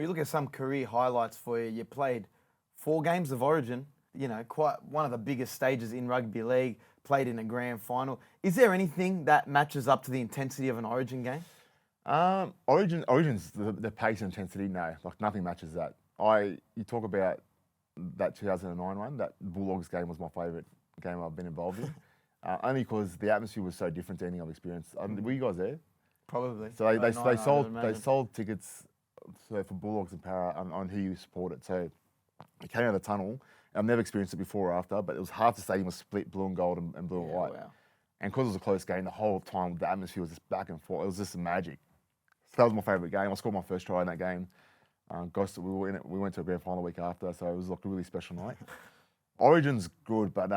We look at some career highlights for you. You played 4 games of Origin, quite one of the biggest stages in rugby league, played in a grand final. Is there anything that matches up to the intensity of an Origin game? Origin's the pace and intensity, no, like nothing matches that. You talk about that 2009 one, that Bulldogs game was my favourite game I've been involved in. Only because the atmosphere was so different to anything I've experienced. Were you guys there? Probably. So they sold tickets for Bulldogs and Para on who you supported. So it came out of the tunnel. I've never experienced it before or after, but it was half the stadium was split blue and gold and blue and white. Wow. And because it was a close game, the whole time the atmosphere was just back and forth. It was just magic. So that was my favourite game. I scored my first try in that game. We went to a grand final the week after, so it was like a really special night. Origin's good, but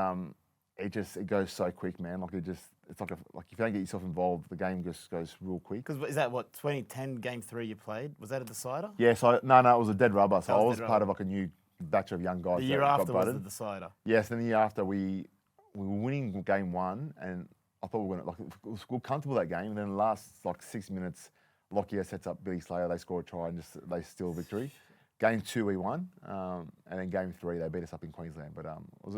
it goes so quick, man. Like it's like if you don't get yourself involved, the game just goes real quick. Because is that what 2010 Game 3 you played? Was that a decider? Yeah, so no, it was a dead rubber. So I was part of like a new batch of young guys. The year after was the decider. Yes, then the year after we were winning game 1, and I thought we were going to we were comfortable that game. And then the last 6 minutes, Lockyer sets up Billy Slater. They score a try and they steal victory. Game 2 we won, and then game 3 they beat us up in Queensland. But it was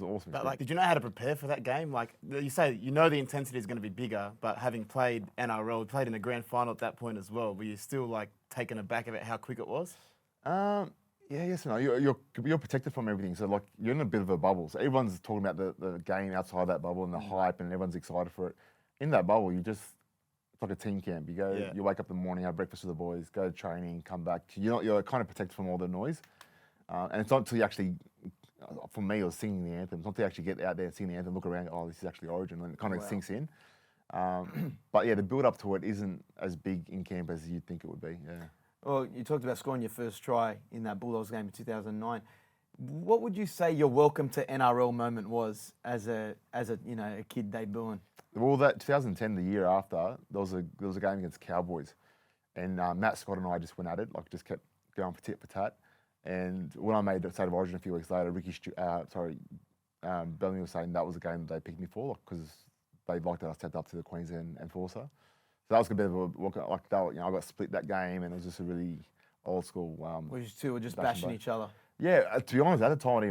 awesome. But did you know how to prepare for that game? Like you say, the intensity is going to be bigger, but having played NRL, played in a grand final at that point as well, were you still taken aback about how quick it was? Yeah, yes and no. You're protected from everything. So you're in a bit of a bubble. So everyone's talking about the game outside that bubble and the hype, and everyone's excited for it. In that bubble, it's like a team camp. You go, you wake up in the morning, have breakfast with the boys, go to training, come back. You're kind of protected from all the noise. And it's not until you actually, for me, it was singing the anthem. It's not until you actually get out there and sing the anthem, look around, this is actually Origin, and it kind of sinks in. But yeah, the build up to it isn't as big in camp as you'd think it would be. Yeah. Well, you talked about scoring your first try in that Bulldogs game in 2009. What would you say your welcome to NRL moment was as a kid debuting? Well, that 2010, the year after, there was a game against Cowboys, and Matt Scott and I just went at it, just kept going for tit for tat. And when I made the State of Origin a few weeks later, Bellamy was saying that was the game that they picked me for, because they liked that I stepped up to the Queensland enforcer. So that was a bit of a I got split that game, and it was just a really old school. Which two were just bashing each other. Yeah, to be honest, at the time I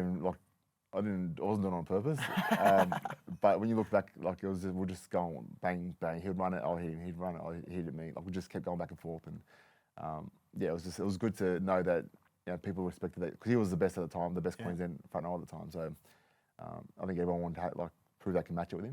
wasn't doing it on purpose. But when you look back, we're just going bang bang. He'd run it, I'll hit him. He'd run it, I'll hit at me. We just kept going back and forth, and it was good to know that people respected that, because he was the best at the time, the best Queensland front row at the time. So I think everyone wanted to prove they can match it with him.